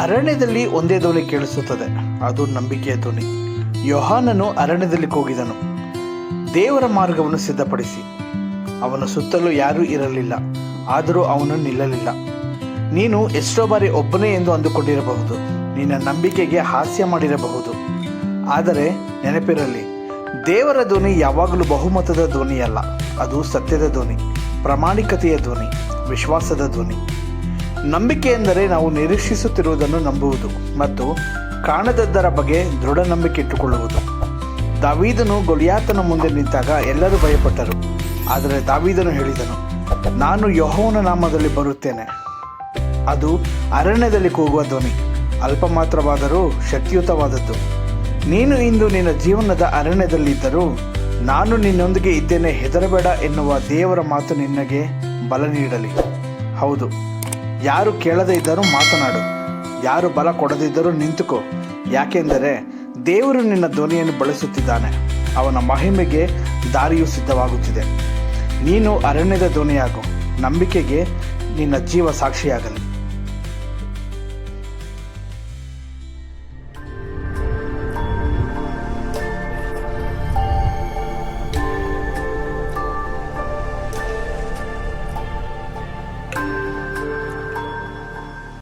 ಅರಣ್ಯದಲ್ಲಿ ಒಂದೇ ಧ್ವನಿ ಕೇಳಿಸುತ್ತದೆ, ಅದು ನಂಬಿಕೆಯ ಧ್ವನಿ. ಯೋಹಾನನು ಅರಣ್ಯದಲ್ಲಿ ಕೂಗಿದನು, ದೇವರ ಮಾರ್ಗವನ್ನು ಸಿದ್ಧಪಡಿಸಿ. ಅವನ ಸುತ್ತಲೂ ಯಾರೂ ಇರಲಿಲ್ಲ, ಆದರೂ ಅವನು ನಿಲ್ಲಲಿಲ್ಲ. ನೀನು ಎಷ್ಟೋ ಬಾರಿ ಒಬ್ಬನೇ ಎಂದು ಅಂದುಕೊಂಡಿರಬಹುದು, ನಿನ್ನ ನಂಬಿಕೆಗೆ ಹಾಸ್ಯ ಮಾಡಿರಬಹುದು. ಆದರೆ ನೆನಪಿರಲಿ, ದೇವರ ಧ್ವನಿ ಯಾವಾಗಲೂ ಬಹುಮತದ ಧ್ವನಿಯಲ್ಲ, ಅದು ಸತ್ಯದ ಧ್ವನಿ, ಪ್ರಾಮಾಣಿಕತೆಯ ಧ್ವನಿ, ವಿಶ್ವಾಸದ ಧ್ವನಿ. ನಂಬಿಕೆ ಎಂದರೆ ನಾವು ನಿರೀಕ್ಷಿಸುತ್ತಿರುವುದನ್ನು ನಂಬುವುದು ಮತ್ತು ಕಾಣದದ್ದರ ಬಗ್ಗೆ ದೃಢ ನಂಬಿಕೆ ಇಟ್ಟುಕೊಳ್ಳುವುದು. ದಾವೀದನು ಗೊಲಿಯಾತನ ಮುಂದೆ ನಿಂತಾಗ ಎಲ್ಲರೂ ಭಯಪಟ್ಟರು. ಆದರೆ ದಾವೀದನು ಹೇಳಿದನು, ನಾನು ಯೆಹೋವನ ನಾಮದಲ್ಲಿ ಬರುತ್ತೇನೆ. ಅದು ಅರಣ್ಯದಲ್ಲಿ ಕೂಗುವ ಧ್ವನಿ, ಅಲ್ಪ ಮಾತ್ರವಾದರೂ ಶಕ್ತಿಯುತವಾದದ್ದು. ನೀನು ಇಂದು ನಿನ್ನ ಜೀವನದ ಅರಣ್ಯದಲ್ಲಿದ್ದರೂ ನಾನು ನಿನ್ನೊಂದಿಗೆ ಇದ್ದೇನೆ, ಹೆದರಬೇಡ ಎನ್ನುವ ದೇವರ ಮಾತು ನಿನಗೆ ಬಲ ನೀಡಲಿ. ಹೌದು, ಯಾರು ಕೇಳದೇ ಇದ್ದರೂ ಮಾತನಾಡು, ಯಾರು ಬಲ ಕೊಡದಿದ್ದರೂ ನಿಂತುಕೋ. ಯಾಕೆಂದರೆ ದೇವರು ನಿನ್ನ ಧ್ವನಿಯನ್ನು ಬಳಸುತ್ತಿದ್ದಾನೆ, ಅವನ ಮಹಿಮೆಗೆ ದಾರಿಯು ಸಿದ್ಧವಾಗುತ್ತಿದೆ. ನೀನು ಅರಣ್ಯದ ಧ್ವನಿಯಾಗು, ನಂಬಿಕೆಗೆ ನಿನ್ನ ಜೀವ ಸಾಕ್ಷಿಯಾಗಲಿ.